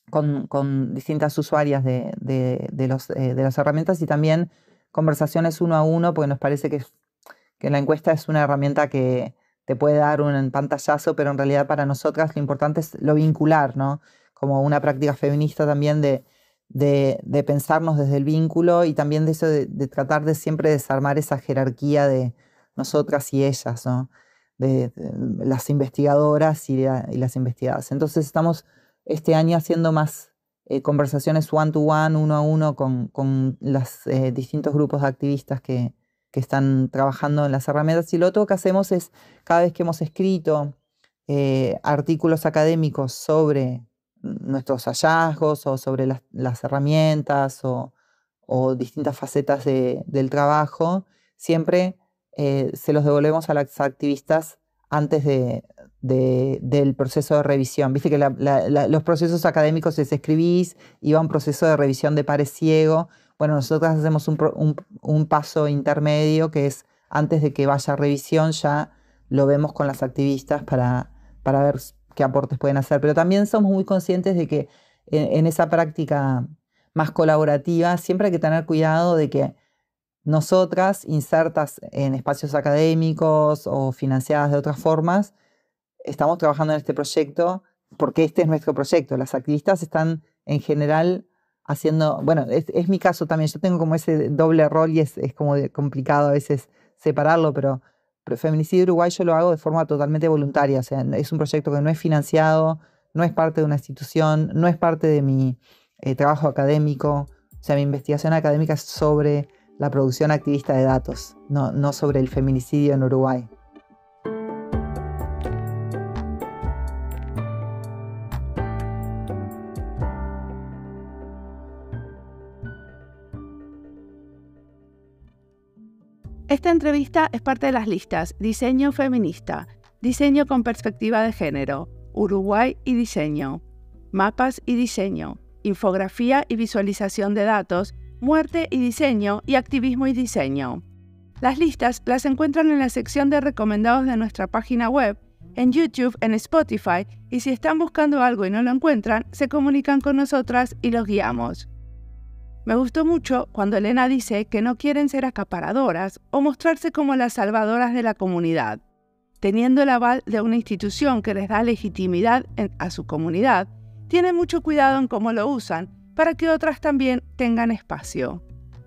Speaker 2: con distintas usuarias de las herramientas y también conversaciones uno a uno, porque nos parece que la encuesta es una herramienta que te puede dar un pantallazo, pero en realidad para nosotras lo importante es lo vincular, ¿no? Como una práctica feminista también de pensarnos desde el vínculo y también de eso de tratar de siempre desarmar esa jerarquía de nosotras y ellas, ¿no? De las investigadoras y las investigadas. Entonces estamos este año haciendo más conversaciones one-to-one, uno a uno, con los distintos grupos de activistas que están trabajando en las herramientas. Y lo otro que hacemos es, cada vez que hemos escrito artículos académicos sobre nuestros hallazgos o sobre las herramientas o distintas facetas del trabajo, siempre se los devolvemos a las activistas antes del proceso de revisión. Viste que los procesos académicos es escribís y va un proceso de revisión de pares ciego. Bueno, nosotros hacemos un paso intermedio que es antes de que vaya a revisión, ya lo vemos con las activistas para ver qué aportes pueden hacer. Pero también somos muy conscientes de que en esa práctica más colaborativa siempre hay que tener cuidado de que nosotras, insertas en espacios académicos o financiadas de otras formas, estamos trabajando en este proyecto porque este es nuestro proyecto. Las activistas están en general haciendo, bueno, es mi caso también, yo tengo como ese doble rol y es como complicado a veces separarlo, pero Feminicidio Uruguay yo lo hago de forma totalmente voluntaria, o sea, es un proyecto que no es financiado, no es parte de una institución, no es parte de mi trabajo académico, o sea, mi investigación académica es sobre la producción activista de datos, no sobre el feminicidio en Uruguay.
Speaker 1: Esta entrevista es parte de las listas Diseño Feminista, Diseño con Perspectiva de Género, Uruguay y Diseño, Mapas y Diseño, Infografía y Visualización de Datos, Muerte y Diseño y Activismo y Diseño. Las listas las encuentran en la sección de recomendados de nuestra página web, en YouTube, en Spotify, y si están buscando algo y no lo encuentran, se comunican con nosotras y los guiamos. Me gustó mucho cuando Elena dice que no quieren ser acaparadoras o mostrarse como las salvadoras de la comunidad. Teniendo el aval de una institución que les da legitimidad a su comunidad, tienen mucho cuidado en cómo lo usan para que otras también tengan espacio.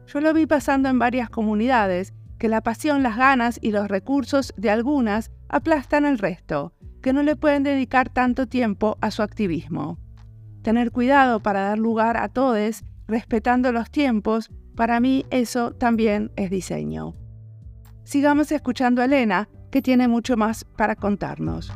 Speaker 1: Yo lo vi pasando en varias comunidades, que la pasión, las ganas y los recursos de algunas aplastan al resto, que no le pueden dedicar tanto tiempo a su activismo. Tener cuidado para dar lugar a todos, respetando los tiempos, para mí eso también es diseño. Sigamos escuchando a Elena, que tiene mucho más para contarnos.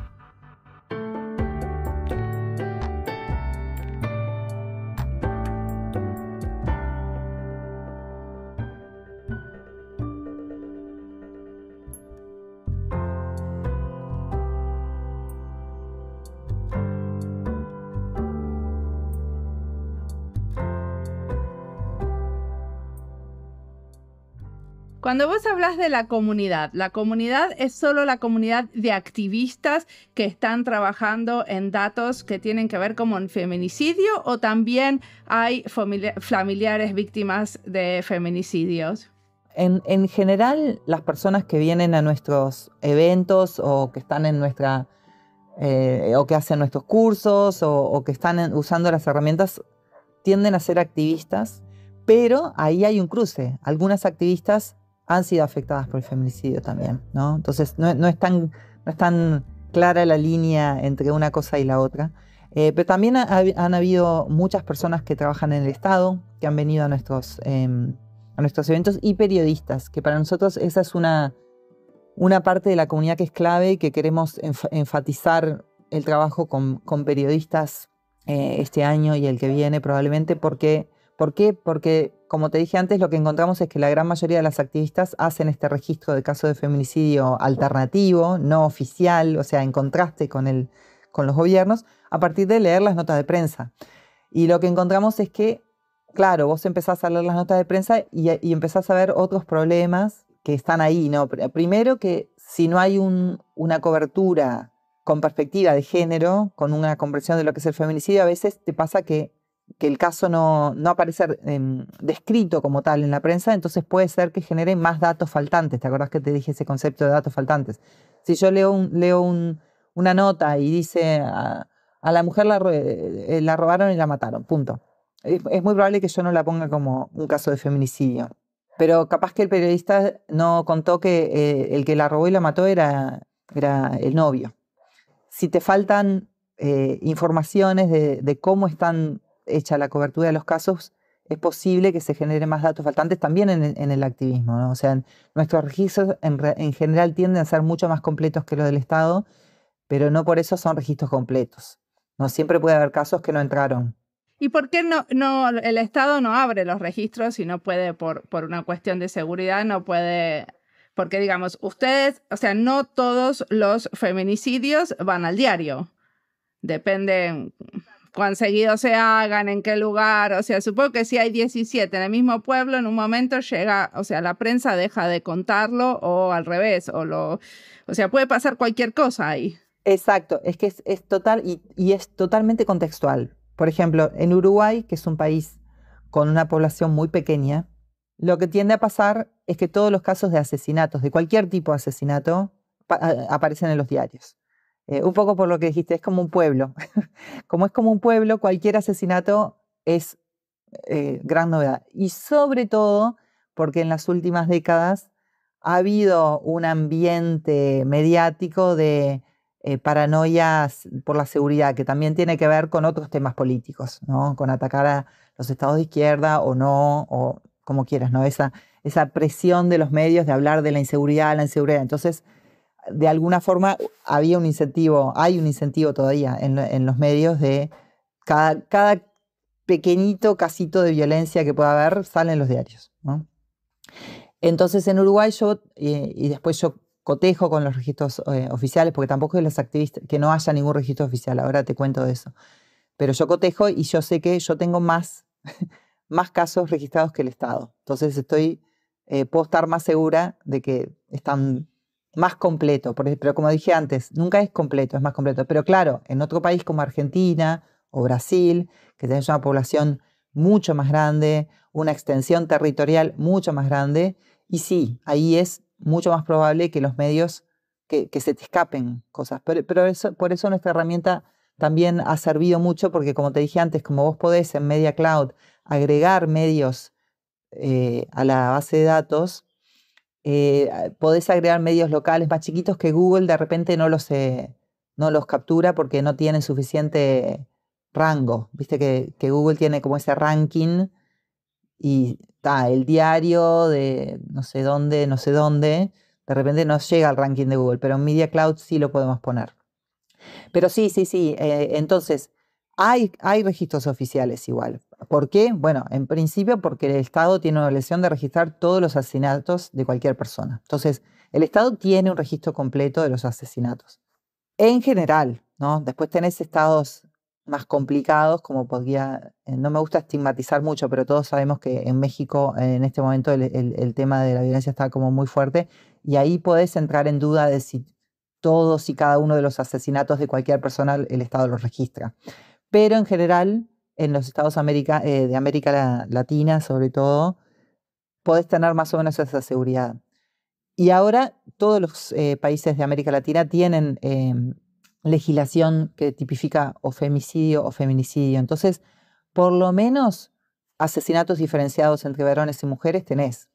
Speaker 1: Cuando vos hablas de la comunidad es solo la comunidad de activistas que están trabajando en datos que tienen que ver como en feminicidio, o también hay familiares víctimas de feminicidios.
Speaker 2: En general, las personas que vienen a nuestros eventos o que están en nuestra o que hacen nuestros cursos o que están usando las herramientas tienden a ser activistas, pero ahí hay un cruce. Algunas activistas han sido afectadas por el feminicidio también, ¿no? Entonces no es tan clara la línea entre una cosa y la otra. Pero también han habido muchas personas que trabajan en el Estado, que han venido a nuestros eventos, y periodistas, que para nosotros esa es una parte de la comunidad que es clave y que queremos enfatizar el trabajo con periodistas este año y el que viene probablemente. ¿Por qué? Porque como te dije antes, lo que encontramos es que la gran mayoría de las activistas hacen este registro de casos de feminicidio alternativo, no oficial, o sea, en contraste con los gobiernos, a partir de leer las notas de prensa. Y lo que encontramos es que, claro, vos empezás a leer las notas de prensa y empezás a ver otros problemas que están ahí, ¿no? Primero que si no hay una cobertura con perspectiva de género, con una comprensión de lo que es el feminicidio, a veces te pasa que el caso no aparece descrito como tal en la prensa, entonces puede ser que genere más datos faltantes. ¿Te acordás que te dije ese concepto de datos faltantes? Si yo leo una nota y dice a la mujer la robaron y la mataron, punto. Es muy probable que yo no la ponga como un caso de feminicidio. Pero capaz que el periodista no contó que el que la robó y la mató era el novio. Si te faltan informaciones de cómo están hecha la cobertura de los casos, es posible que se genere más datos faltantes también en el activismo, ¿no? O sea, nuestros registros en general tienden a ser mucho más completos que los del Estado, pero no por eso son registros completos. No siempre puede haber casos que no entraron.
Speaker 1: ¿Y por qué el Estado no abre los registros si no puede, por una cuestión de seguridad, no puede? Porque, digamos, ustedes, o sea, no todos los feminicidios van al diario. Depende cuán seguido se hagan, en qué lugar. O sea, supongo que si hay 17 en el mismo pueblo, en un momento llega, o sea, la prensa deja de contarlo o al revés. O sea, puede pasar cualquier cosa ahí.
Speaker 2: Exacto, es que es total y es totalmente contextual. Por ejemplo, en Uruguay, que es un país con una población muy pequeña, lo que tiende a pasar es que todos los casos de asesinatos, de cualquier tipo de asesinato, aparecen en los diarios. Un poco por lo que dijiste, es como un pueblo. Como es como un pueblo, cualquier asesinato es gran novedad. Y sobre todo porque en las últimas décadas ha habido un ambiente mediático de paranoias por la seguridad, que también tiene que ver con otros temas políticos, ¿no? Con atacar a los estados de izquierda o no, o como quieras, ¿no? Esa presión de los medios de hablar de la inseguridad. Entonces, de alguna forma hay un incentivo todavía en los medios de cada pequeñito casito de violencia que pueda haber sale en los diarios, ¿no? Entonces en Uruguay y después yo cotejo con los registros oficiales, porque tampoco es los activistas, que no haya ningún registro oficial, ahora te cuento de eso. Pero yo cotejo y yo sé que yo tengo más casos registrados que el Estado. Entonces puedo estar más segura de que están más completo, pero como dije antes, nunca es completo, es más completo. Pero claro, en otro país como Argentina o Brasil, que tenés una población mucho más grande, una extensión territorial mucho más grande, y sí, ahí es mucho más probable que los medios, que se te escapen cosas. Pero por eso nuestra herramienta también ha servido mucho, porque como te dije antes, como vos podés en Media Cloud agregar medios a la base de datos, podés agregar medios locales más chiquitos que Google de repente no los captura porque no tienen suficiente rango. Viste que Google tiene como ese ranking y el diario de no sé dónde, de repente no llega al ranking de Google, pero en Media Cloud sí lo podemos poner. Pero sí. Entonces, hay registros oficiales igual. ¿Por qué? Bueno, en principio porque el Estado tiene una obligación de registrar todos los asesinatos de cualquier persona. Entonces, el Estado tiene un registro completo de los asesinatos. En general, ¿no? Después tenés estados más complicados, como no me gusta estigmatizar mucho, pero todos sabemos que en México en este momento el tema de la violencia está como muy fuerte, y ahí podés entrar en duda de si todos y cada uno de los asesinatos de cualquier persona el Estado los registra. Pero en general, en los estados de América Latina, sobre todo, podés tener más o menos esa seguridad. Y ahora todos los países de América Latina tienen legislación que tipifica o femicidio o feminicidio. Entonces, por lo menos asesinatos diferenciados entre varones y mujeres tenés.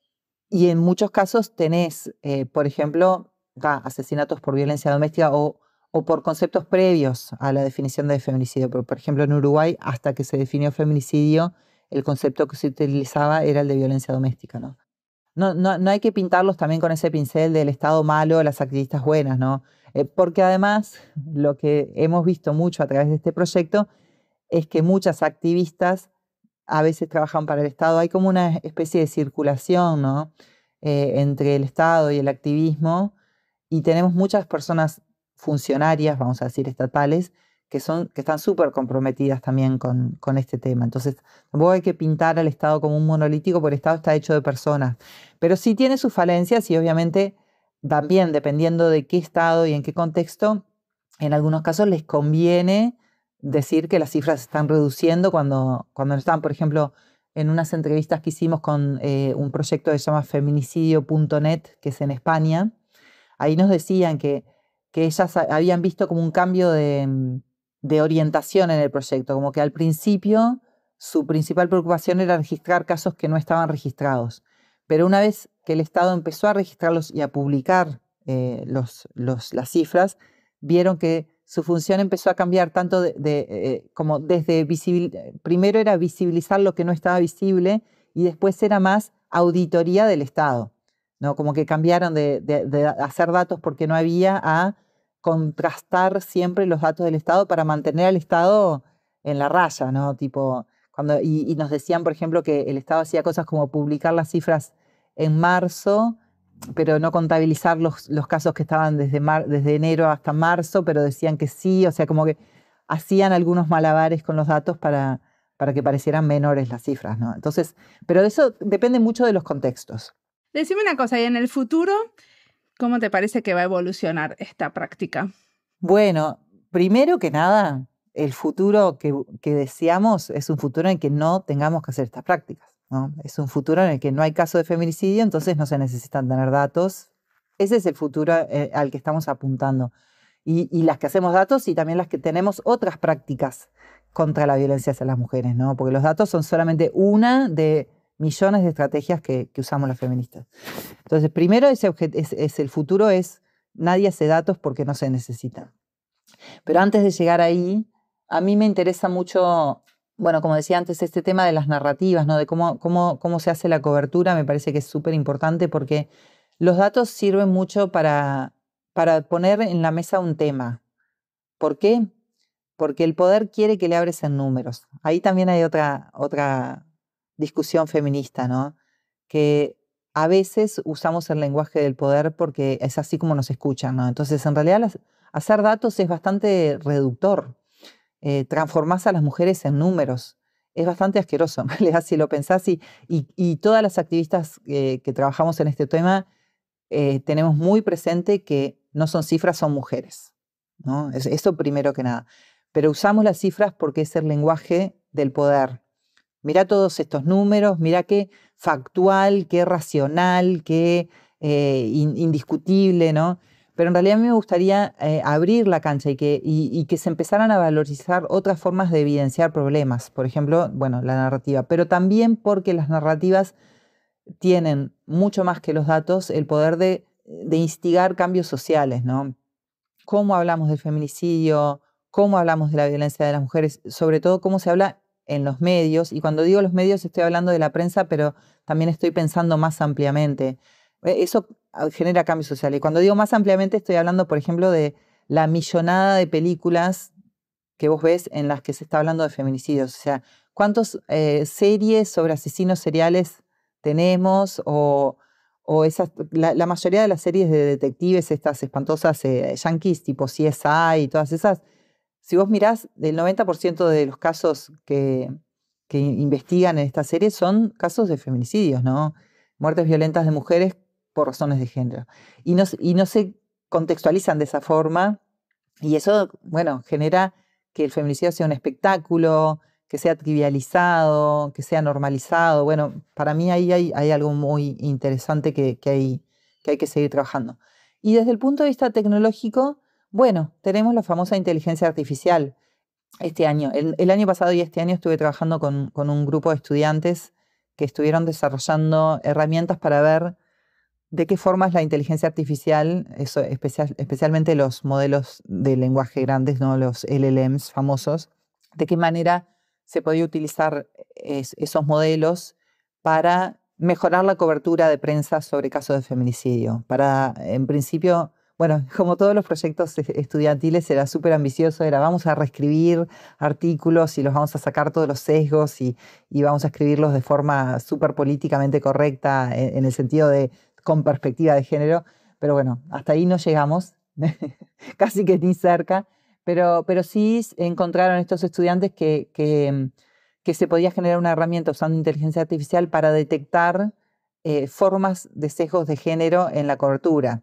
Speaker 2: Y en muchos casos tenés, por ejemplo, asesinatos por violencia doméstica o por conceptos previos a la definición de feminicidio. Por ejemplo, en Uruguay, hasta que se definió feminicidio, el concepto que se utilizaba era el de violencia doméstica, ¿no? No hay que pintarlos también con ese pincel del Estado malo, las activistas buenas, ¿no? Porque además, lo que hemos visto mucho a través de este proyecto es que muchas activistas a veces trabajan para el Estado. Hay como una especie de circulación, ¿no? Entre el Estado y el activismo, y tenemos muchas personas funcionarias, vamos a decir estatales, que están súper comprometidas también con este tema. Entonces, tampoco hay que pintar al Estado como un monolítico, porque el Estado está hecho de personas. Pero sí tiene sus falencias y obviamente también, dependiendo de qué Estado y en qué contexto, en algunos casos les conviene decir que las cifras se están reduciendo cuando no están. Por ejemplo, en unas entrevistas que hicimos con un proyecto que se llama feminicidio.net, que es en España, ahí nos decían que ellas habían visto como un cambio de orientación en el proyecto, como que al principio su principal preocupación era registrar casos que no estaban registrados. Pero una vez que el Estado empezó a registrarlos y a publicar las cifras, vieron que su función empezó a cambiar tanto como desde primero era visibilizar lo que no estaba visible y después era más auditoría del Estado, ¿no? Como que cambiaron de hacer datos porque no había a contrastar siempre los datos del Estado para mantener al Estado en la raya, ¿no? Tipo, y nos decían, por ejemplo, que el Estado hacía cosas como publicar las cifras en marzo, pero no contabilizar los casos que estaban desde enero hasta marzo, pero decían que sí, o sea, como que hacían algunos malabares con los datos para que parecieran menores las cifras, ¿no? Entonces, pero eso depende mucho de los contextos.
Speaker 1: Decime una cosa, y en el futuro, ¿cómo te parece que va a evolucionar esta práctica?
Speaker 2: Bueno, primero que nada, el futuro que deseamos es un futuro en el que no tengamos que hacer estas prácticas, ¿no? Es un futuro en el que no hay caso de feminicidio, entonces no se necesitan tener datos. Ese es el futuro al que estamos apuntando. Y las que hacemos datos y también las que tenemos otras prácticas contra la violencia hacia las mujeres, ¿no? Porque los datos son solamente una de millones de estrategias que usamos las feministas. Entonces, primero el futuro es nadie hace datos porque no se necesitan. Pero antes de llegar ahí, a mí me interesa mucho, bueno, como decía antes, este tema de las narrativas, ¿no? De cómo se hace la cobertura, me parece que es súper importante porque los datos sirven mucho para poner en la mesa un tema. ¿Por qué? Porque el poder quiere que le hables en números. Ahí también hay otra discusión feminista, ¿no? Que a veces usamos el lenguaje del poder porque es así como nos escuchan, ¿no? Entonces, en realidad, hacer datos es bastante reductor. Transformás a las mujeres en números. Es bastante asqueroso, en realidad, si lo pensás. Y todas las activistas que trabajamos en este tema tenemos muy presente que no son cifras, son mujeres, ¿no? Eso primero que nada. Pero usamos las cifras porque es el lenguaje del poder. Mirá todos estos números, mirá qué factual, qué racional, qué indiscutible, ¿no? Pero en realidad a mí me gustaría abrir la cancha y que se empezaran a valorizar otras formas de evidenciar problemas. Por ejemplo, bueno, la narrativa. Pero también porque las narrativas tienen, mucho más que los datos, el poder de instigar cambios sociales, ¿no? Cómo hablamos del feminicidio, cómo hablamos de la violencia de las mujeres, sobre todo cómo se habla en los medios, y cuando digo los medios estoy hablando de la prensa, pero también estoy pensando más ampliamente. Eso genera cambios sociales. Y cuando digo más ampliamente estoy hablando, por ejemplo, de la millonada de películas que vos ves en las que se está hablando de feminicidios. O sea, ¿cuántas series sobre asesinos seriales tenemos? La mayoría de las series de detectives, estas espantosas yankees tipo CSI y todas esas, si vos mirás, el 90% de los casos que investigan en esta serie son casos de feminicidios, ¿no? Muertes violentas de mujeres por razones de género. Y no se contextualizan de esa forma, y eso, bueno, genera que el feminicidio sea un espectáculo, que sea trivializado, que sea normalizado. Bueno, para mí ahí hay algo muy interesante que hay que seguir trabajando. Y desde el punto de vista tecnológico, bueno, tenemos la famosa inteligencia artificial. Este año, el año pasado y este año estuve trabajando con un grupo de estudiantes que estuvieron desarrollando herramientas para ver de qué formas la inteligencia artificial, especialmente los modelos de lenguaje grandes, ¿no? Los LLMs famosos, de qué manera se podía utilizar esos modelos para mejorar la cobertura de prensa sobre casos de feminicidio. Para, en principio, bueno, como todos los proyectos estudiantiles, era súper ambicioso, era vamos a reescribir artículos y los vamos a sacar todos los sesgos y vamos a escribirlos de forma súper políticamente correcta en el sentido de con perspectiva de género, pero bueno, hasta ahí no llegamos, casi que ni cerca, pero sí encontraron estos estudiantes que se podía generar una herramienta usando inteligencia artificial para detectar formas de sesgos de género en la cobertura.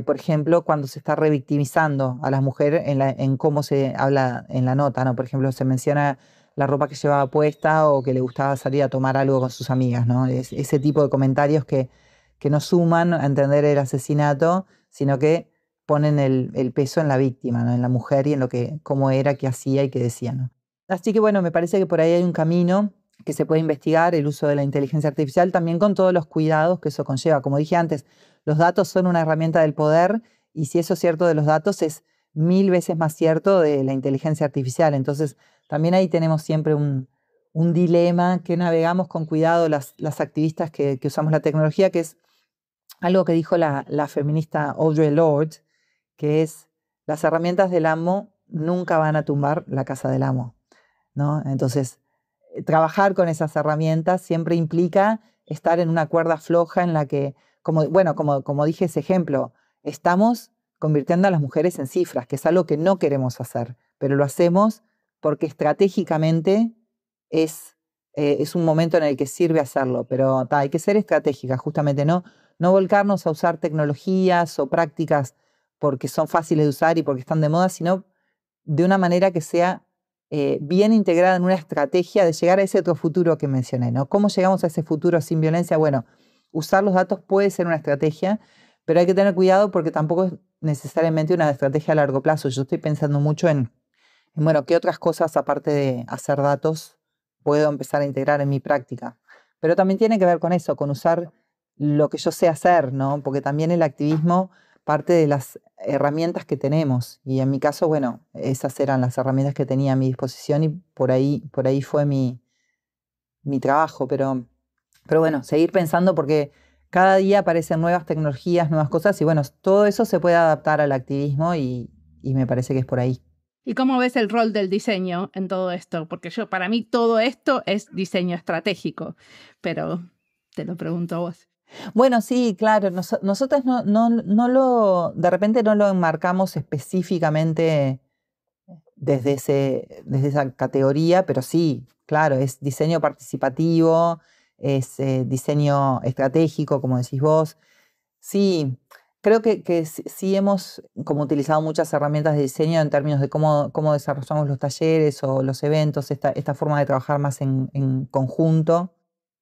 Speaker 2: Por ejemplo, cuando se está revictimizando a las mujeres en cómo se habla en la nota, ¿no? Por ejemplo, se menciona la ropa que llevaba puesta o que le gustaba salir a tomar algo con sus amigas, ¿no? Ese tipo de comentarios que no suman a entender el asesinato, sino que ponen el peso en la víctima, ¿no? En la mujer y en cómo era, qué hacía y qué decía, ¿no? Así que bueno, me parece que por ahí hay un camino que se puede investigar, el uso de la inteligencia artificial, también con todos los cuidados que eso conlleva. Como dije antes, los datos son una herramienta del poder y si eso es cierto de los datos es 1000 veces más cierto de la inteligencia artificial. Entonces, también ahí tenemos siempre un dilema que navegamos con cuidado las activistas que usamos la tecnología, que es algo que dijo la feminista Audre Lorde, que es las herramientas del amo nunca van a tumbar la casa del amo, ¿no? Entonces, trabajar con esas herramientas siempre implica estar en una cuerda floja en la que, como dije ese ejemplo, estamos convirtiendo a las mujeres en cifras, que es algo que no queremos hacer, pero lo hacemos porque estratégicamente es un momento en el que sirve hacerlo, pero hay que ser estratégica, justamente no volcarnos a usar tecnologías o prácticas porque son fáciles de usar y porque están de moda, sino de una manera que sea bien integrada en una estrategia de llegar a ese otro futuro que mencioné, ¿no? ¿Cómo llegamos a ese futuro sin violencia? Bueno, usar los datos puede ser una estrategia, pero hay que tener cuidado porque tampoco es necesariamente una estrategia a largo plazo. Yo estoy pensando mucho en bueno, qué otras cosas aparte de hacer datos puedo empezar a integrar en mi práctica. Pero también tiene que ver con eso, con usar lo que yo sé hacer, ¿no? Porque también el activismo parte de las herramientas que tenemos. Y en mi caso, bueno, esas eran las herramientas que tenía a mi disposición y por ahí fue mi trabajo. Pero bueno, seguir pensando porque cada día aparecen nuevas tecnologías, nuevas cosas y bueno, todo eso se puede adaptar al activismo y me parece que es por ahí.
Speaker 1: ¿Y cómo ves el rol del diseño en todo esto? Porque para mí todo esto es diseño estratégico, pero te lo pregunto a vos.
Speaker 2: Bueno, sí, claro, nosotros de repente no lo enmarcamos específicamente desde esa categoría, pero sí, claro, es diseño participativo, es diseño estratégico, como decís vos. Sí, creo que sí hemos como utilizado muchas herramientas de diseño en términos de cómo desarrollamos los talleres o los eventos, esta forma de trabajar más en conjunto.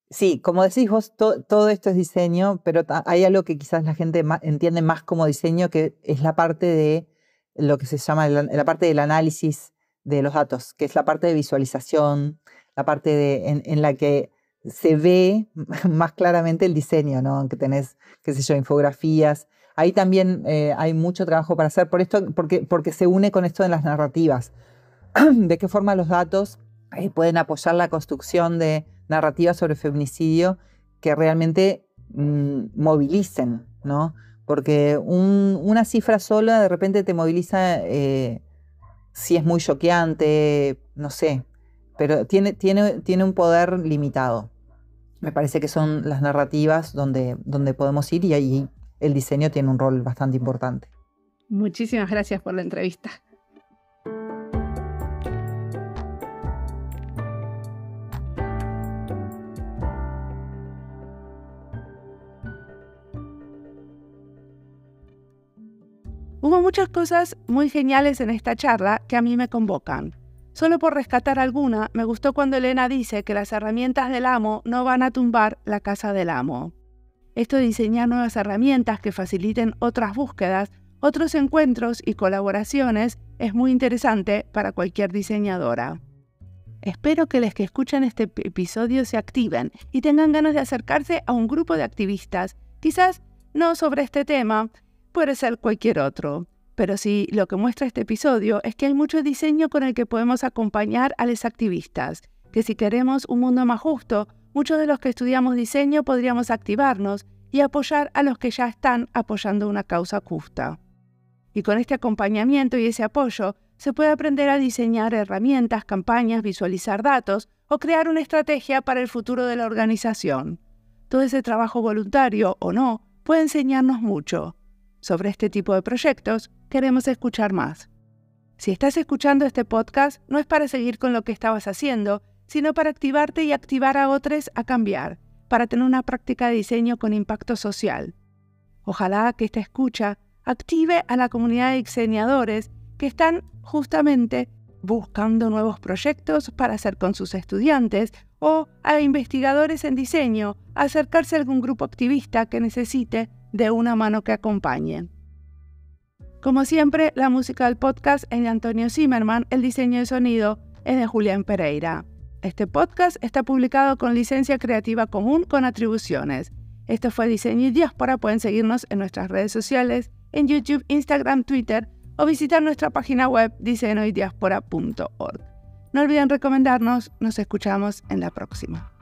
Speaker 2: Sí, como decís vos, todo esto es diseño, pero hay algo que quizás la gente entiende más como diseño, que es la parte de lo que se llama la parte del análisis de los datos, que es la parte de visualización, la parte en la que se ve más claramente el diseño, ¿no? Que tenés, qué sé yo, infografías. Ahí también hay mucho trabajo para hacer porque se une con esto de las narrativas. De qué forma los datos pueden apoyar la construcción de narrativas sobre feminicidio que realmente movilicen, ¿no? Porque una cifra sola de repente te moviliza si es muy choqueante, no sé, pero tiene un poder limitado. Me parece que son las narrativas donde podemos ir y ahí el diseño tiene un rol bastante importante.
Speaker 1: Muchísimas gracias por la entrevista. Hubo muchas cosas muy geniales en esta charla que a mí me convocan. Solo por rescatar alguna, me gustó cuando Elena dice que las herramientas del amo no van a tumbar la casa del amo. Esto de diseñar nuevas herramientas que faciliten otras búsquedas, otros encuentros y colaboraciones es muy interesante para cualquier diseñadora. Espero que los que escuchan este episodio se activen y tengan ganas de acercarse a un grupo de activistas, quizás no sobre este tema, puede ser cualquier otro. Pero sí, lo que muestra este episodio es que hay mucho diseño con el que podemos acompañar a los activistas, que si queremos un mundo más justo, muchos de los que estudiamos diseño podríamos activarnos y apoyar a los que ya están apoyando una causa justa. Y con este acompañamiento y ese apoyo, se puede aprender a diseñar herramientas, campañas, visualizar datos o crear una estrategia para el futuro de la organización. Todo ese trabajo voluntario o no puede enseñarnos mucho. Sobre este tipo de proyectos queremos escuchar más. Si estás escuchando este podcast, no es para seguir con lo que estabas haciendo, sino para activarte y activar a otros a cambiar, para tener una práctica de diseño con impacto social. Ojalá que esta escucha active a la comunidad de diseñadores que están justamente buscando nuevos proyectos para hacer con sus estudiantes o a investigadores en diseño a acercarse a algún grupo activista que necesite de una mano que acompañe. Como siempre, la música del podcast es de Antonio Zimmerman, el diseño de sonido es de Julián Pereira. Este podcast está publicado con licencia creativa común con atribuciones. Esto fue Diseño y Diáspora. Pueden seguirnos en nuestras redes sociales, en YouTube, Instagram, Twitter o visitar nuestra página web diseñoydiaspora.org. No olviden recomendarnos. Nos escuchamos en la próxima.